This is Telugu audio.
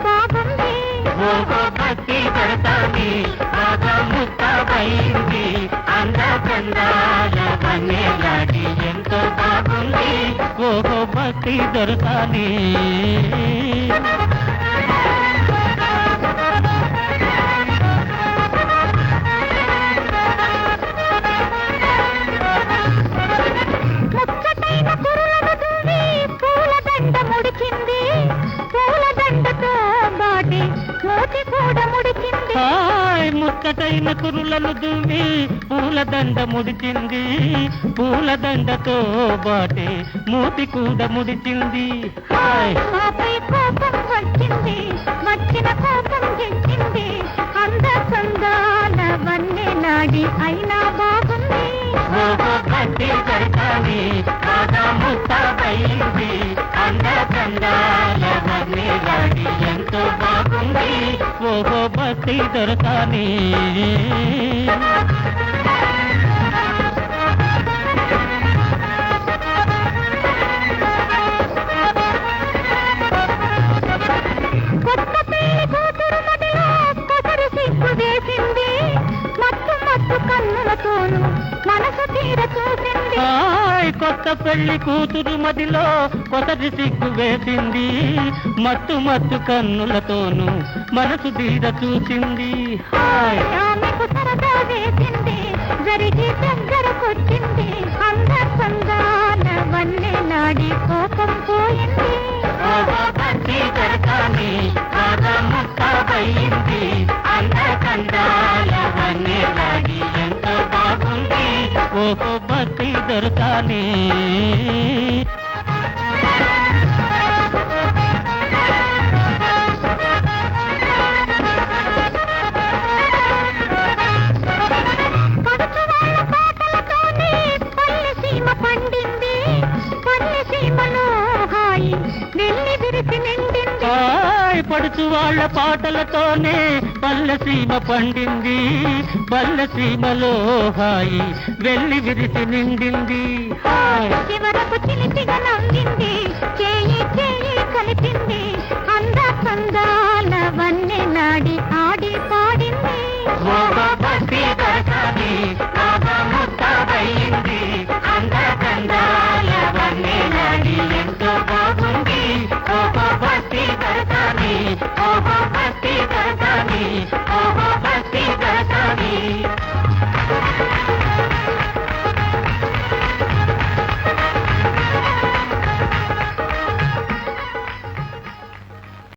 బాగుంది ఓహో భక్తి దొరకాలి బాగా ముస్తాబైంది అందచందాల వన్నెలాడి ఎంతో బాగుంది ఓహో భక్తి దొరకాలి ముక్కటైన కురులను దువ్వి పూలదండ ముడిచింది పూలదండతో బాటే మూతి కూడా ముడిచింది కోపం వచ్చింది వచ్చిన కోపం తెచ్చింది అందచందాల వన్నెలాడి అయినా బాగుంది భక్తి దొరకాలి బాగా ముస్తాబైంది అందచందాల వన్నెలాడి ఎంతో బాగుంది ఓహో భక్తి దొరకాలి మనసు తీర చూసింది కొత్త పెళ్లి కూతురు మదిలో కొసరి సిగ్గు వేసింది మత్తు మత్తు కన్నులతోనూ మనసు తీర చూసింది ఆమెకు సరదా వేసింది జరిగి దగ్గరకొచ్చింది అందచందాల వన్నెలాడి కోపం పోయింది భక్తి దొరకాలి బాగా ముస్తాబైంది అందచందాల వన్నెలాడి ఎంతో బాగుంది ఓహో భక్తి దొరకాలి పడుచు వాళ్ళ పాటలతోనే పల్లెసీమ పండింది పల్లెసీమలో హాయి వెళ్ళి విరిసి నిండింది చివరకు చిలిపిగా నవ్వింది చేయి చేయి కలిపింది అందచందాల వన్నెలాడి ఆడి పాడింది భక్తి దొరకాలి బాగా ముస్తాబైంది అందచందాల వన్నెలాడి ఎంతో బాగుంది ఓహో భక్తి దొరకాలి ఓహో భక్తి దొరకాలి ఓహో భక్తి దొరకాలి